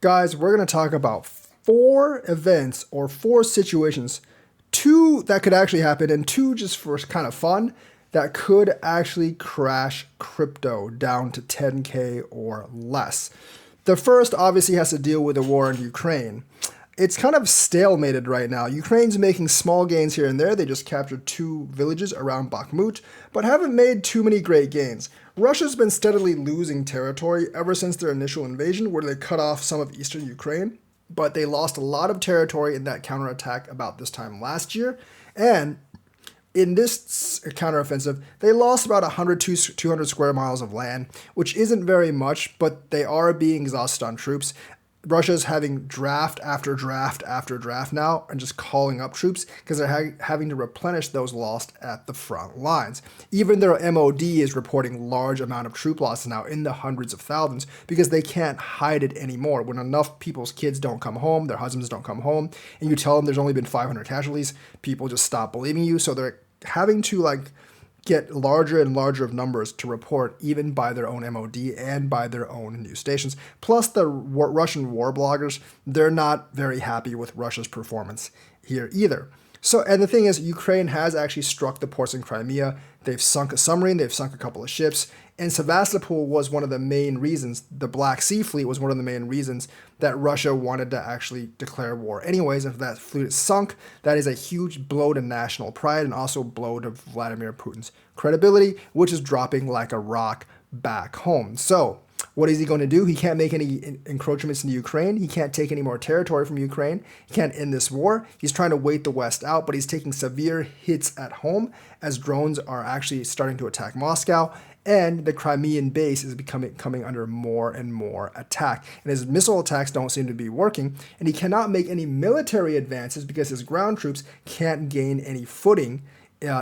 Guys, we're going to talk about four events or four situations, two that could actually happen and two just for kind of fun that could actually crash crypto down to 10K or less. The first obviously has to deal with the war in Ukraine. It's kind of stalemated right now. Ukraine's making small gains here and there. They just captured two villages around Bakhmut, but haven't made too many great gains. Russia's been steadily losing territory ever since their initial invasion, where they cut off some of eastern Ukraine, but they lost a lot of territory in that counterattack about this time last year. And in this counteroffensive, they lost about 100 to 200 square miles of land, which isn't very much, but they are being exhausted on troops. Russia's having draft after draft after draft now and just calling up troops because they're having to replenish those lost at the front lines. Even their MOD is reporting large amount of troop losses now in the hundreds of thousands because they can't hide it anymore. When enough people's kids don't come home, their husbands don't come home, and you tell them there's only been 500 casualties, people just stop believing you. So they're having to get larger and larger of numbers to report even by their own MOD and by their own news stations. Plus the Russian war bloggers, they're not very happy with Russia's performance here either. So, and the thing is, Ukraine has actually struck the ports in Crimea. They've sunk a submarine, they've sunk a couple of ships, and Sevastopol was one of the main reasons, the Black Sea Fleet was one of the main reasons that Russia wanted to actually declare war anyways. If that fleet is sunk, that is a huge blow to national pride and also blow to Vladimir Putin's credibility, which is dropping like a rock back home. So, what is he going to do? He can't make any encroachments into Ukraine. He can't take any more territory from Ukraine. He can't end this war. He's trying to wait the West out, but he's taking severe hits at home as drones are actually starting to attack Moscow, and the Crimean base is coming under more and more attack. And his missile attacks don't seem to be working, and he cannot make any military advances because his ground troops can't gain any footing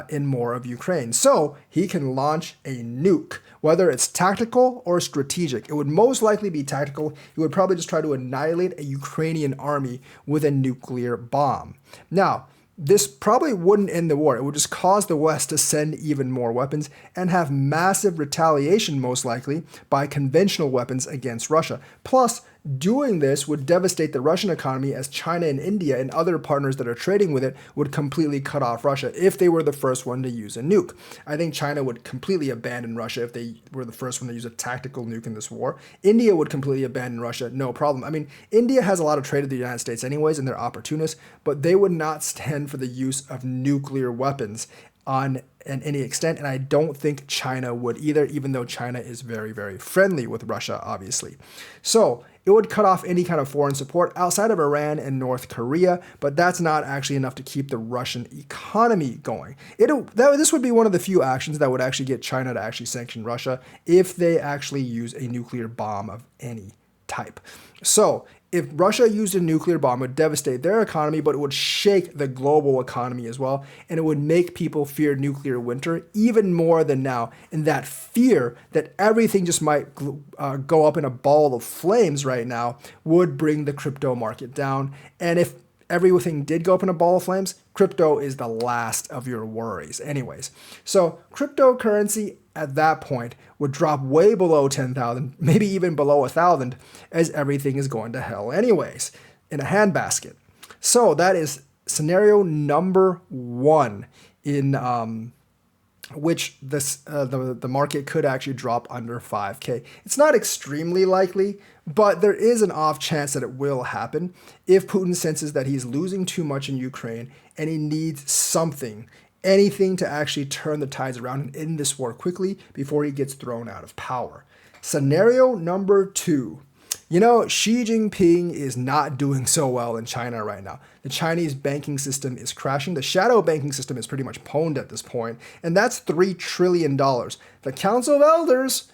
in more of Ukraine. So he can launch a nuke, whether it's tactical or strategic. It would most likely be tactical. He would probably just try to annihilate a Ukrainian army with a nuclear bomb. Now, this probably wouldn't end the war. It would just cause the West to send even more weapons and have massive retaliation, most likely, by conventional weapons against Russia. Plus, doing this would devastate the Russian economy as China and India and other partners that are trading with it would completely cut off Russia if they were the first one to use a nuke. I think China would completely abandon Russia if they were the first one to use a tactical nuke in this war. India would completely abandon Russia, no problem. I mean, India has a lot of trade with the United States anyways, and they're opportunists, but they would not stand for the use of nuclear weapons on any extent, and I don't think China would either, even though China is very, very friendly with Russia, obviously. So it would cut off any kind of foreign support outside of Iran and North Korea, but that's not actually enough to keep the Russian economy going. This would be one of the few actions that would actually get China to actually sanction Russia if they actually use a nuclear bomb of any type. So if Russia used a nuclear bomb, it would devastate their economy, but it would shake the global economy as well, and it would make people fear nuclear winter even more than now. And that fear that everything just might go up in a ball of flames right now would bring the crypto market down. And if everything did go up in a ball of flames, crypto is the last of your worries anyways. So cryptocurrency at that point would drop way below 10,000, maybe even below 1,000, as everything is going to hell anyways, in a handbasket. So that is scenario number one in which the market could actually drop under 5K. It's not extremely likely, but there is an off chance that it will happen if Putin senses that he's losing too much in Ukraine and he needs something, anything to actually turn the tides around and end this war quickly before he gets thrown out of power. Scenario number two. You know, Xi Jinping is not doing so well in China right now. The Chinese banking system is crashing. The shadow banking system is pretty much pwned at this point, and that's $3 trillion. The Council of Elders,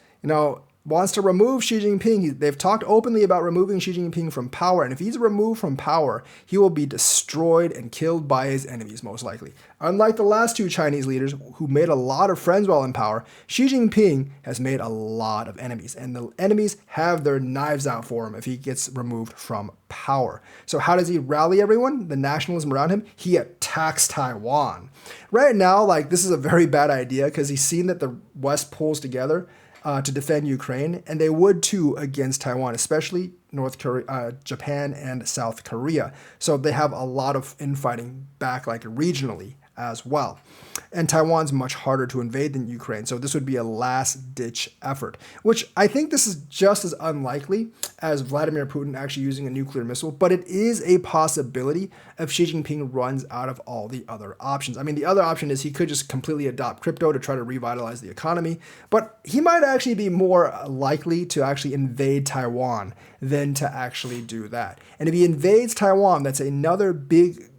wants to remove Xi Jinping. They've talked openly about removing Xi Jinping from power, and if he's removed from power, he will be destroyed and killed by his enemies, most likely. Unlike the last two Chinese leaders who made a lot of friends while in power, Xi Jinping has made a lot of enemies, and the enemies have their knives out for him if he gets removed from power. So how does he rally everyone, the nationalism around him? He attacks Taiwan. Right now, this is a very bad idea because he's seen that the West pulls together to defend Ukraine, and they would too against Taiwan, especially North Korea, Japan, and South Korea. So they have a lot of infighting back like regionally as well. And Taiwan's much harder to invade than Ukraine, so this would be a last-ditch effort, which I think this is just as unlikely as Vladimir Putin actually using a nuclear missile, but it is a possibility if Xi Jinping runs out of all the other options. I mean, the other option is he could just completely adopt crypto to try to revitalize the economy, but he might actually be more likely to actually invade Taiwan than to actually do that. And if he invades Taiwan, that's another big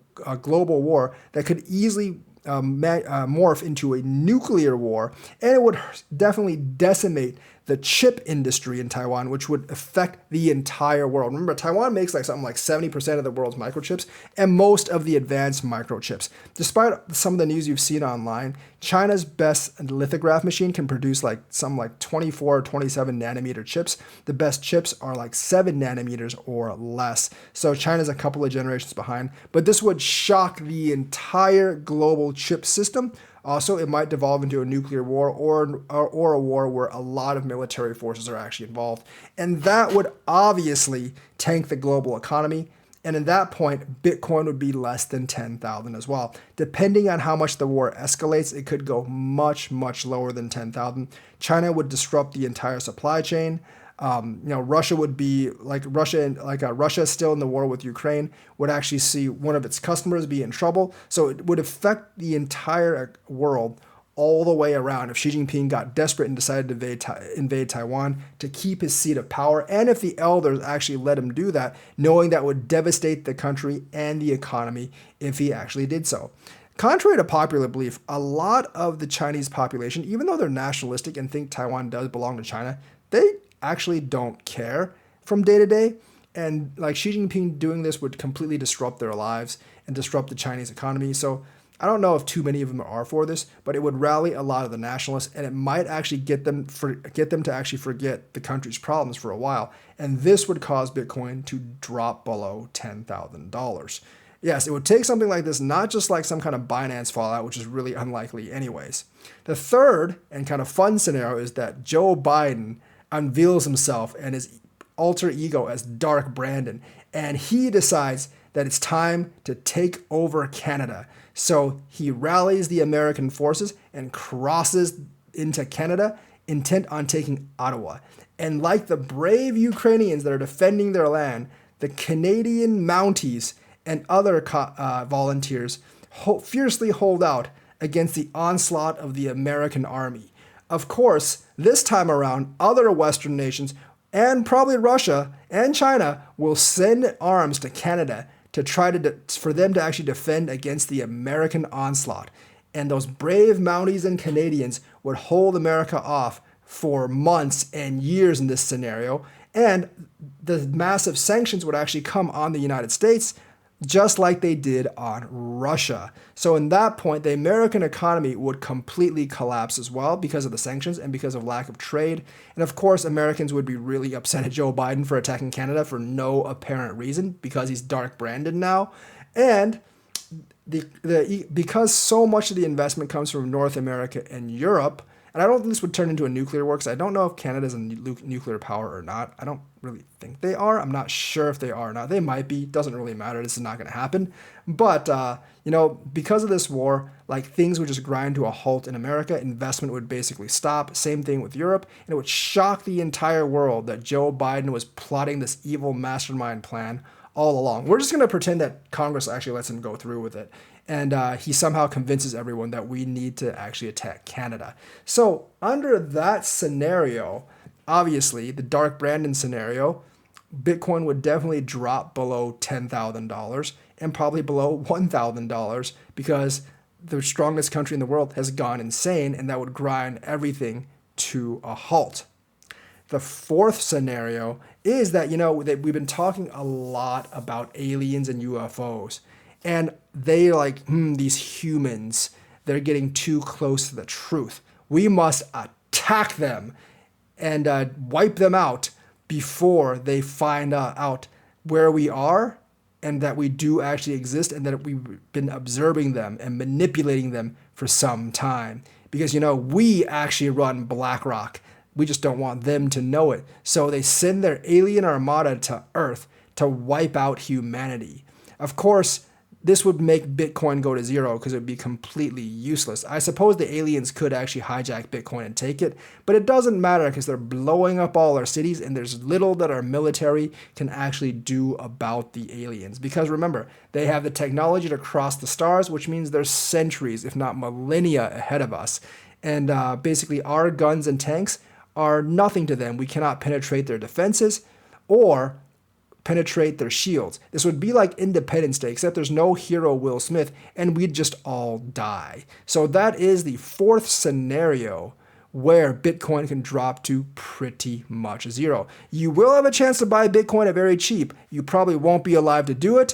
global war that could easily morph into a nuclear war, and it would definitely decimate the chip industry in Taiwan, which would affect the entire world. Remember, Taiwan makes like something like 70% of the world's microchips and most of the advanced microchips. Despite some of the news you've seen online, China's best lithograph machine can produce like some like 24 or 27 nanometer chips. The best chips are like 7 nanometers or less. So China's a couple of generations behind, but this would shock the entire global chip system. Also, it might devolve into a nuclear war or a war where a lot of military forces are actually involved. And that would obviously tank the global economy. And at that point, Bitcoin would be less than 10,000 as well. Depending on how much the war escalates, it could go much, much lower than 10,000. China would disrupt the entire supply chain. Russia would be Russia still in the war with Ukraine would actually see one of its customers be in trouble. So it would affect the entire world all the way around if Xi Jinping got desperate and decided to invade Taiwan to keep his seat of power. And if the elders actually let him do that, knowing that would devastate the country and the economy if he actually did so. Contrary to popular belief, a lot of the Chinese population, even though they're nationalistic and think Taiwan does belong to China, they actually don't care from day to day. And like Xi Jinping doing this would completely disrupt their lives and disrupt the Chinese economy. So I don't know if too many of them are for this, but it would rally a lot of the nationalists, and it might actually get them to actually forget the country's problems for a while. And this would cause Bitcoin to drop below $10,000. Yes, it would take something like this, not just like some kind of Binance fallout, which is really unlikely anyways. The third and kind of fun scenario is that Joe Biden unveils himself and his alter ego as Dark Brandon, and he decides that it's time to take over Canada. So he rallies the American forces and crosses into Canada, intent on taking Ottawa. And like the brave Ukrainians that are defending their land, the Canadian Mounties and other volunteers fiercely hold out against the onslaught of the American army. Of course, this time around, other Western nations, and probably Russia and China, will send arms to Canada to try for them to actually defend against the American onslaught. And those brave Mounties and Canadians would hold America off for months and years in this scenario. And the massive sanctions would actually come on the United States, just like they did on Russia. So in that point, the American economy would completely collapse as well because of the sanctions and because of lack of trade. And of course, Americans would be really upset at Joe Biden for attacking Canada for no apparent reason because he's Dark Brandon now. And because so much of the investment comes from North America and Europe, and I don't think this would turn into a nuclear war because I don't know if Canada's a nuclear power or not. I don't really think they are. I'm not sure if they are or not. They might be. Doesn't really matter. This is not going to happen. But, because of this war, like things would just grind to a halt in America. Investment would basically stop. Same thing with Europe. And it would shock the entire world that Joe Biden was plotting this evil mastermind plan all along. We're just going to pretend that Congress actually lets him go through with it. And he somehow convinces everyone that we need to actually attack Canada. So under that scenario, obviously, the Dark Brandon scenario, Bitcoin would definitely drop below $10,000 and probably below $1,000 because the strongest country in the world has gone insane, and that would grind everything to a halt. The fourth scenario is that, that we've been talking a lot about aliens and UFOs. And they these humans, they're getting too close to the truth. We must attack them and wipe them out before they find out where we are and that we do actually exist and that we've been observing them and manipulating them for some time. Because, we actually run BlackRock. We just don't want them to know it. So they send their alien armada to Earth to wipe out humanity. Of course, this would make Bitcoin go to zero because it would be completely useless. I suppose the aliens could actually hijack Bitcoin and take it, but it doesn't matter because they're blowing up all our cities and there's little that our military can actually do about the aliens. Because remember, they have the technology to cross the stars, which means they're centuries, if not millennia, ahead of us. And basically, our guns and tanks are nothing to them. We cannot penetrate their defenses or penetrate their shields. This would be like Independence Day, except there's no hero Will Smith, and we'd just all die. So that is the fourth scenario where Bitcoin can drop to pretty much zero. You will have a chance to buy Bitcoin at very cheap. You probably won't be alive to do it,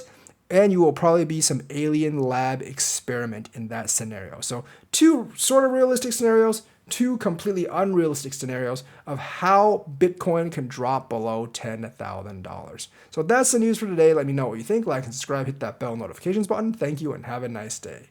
and you will probably be some alien lab experiment in that scenario. So two sort of realistic scenarios, two completely unrealistic scenarios of how Bitcoin can drop below $10,000. So that's the news for today. Let me know what you think. Like and subscribe, hit that bell notifications button. Thank you and have a nice day.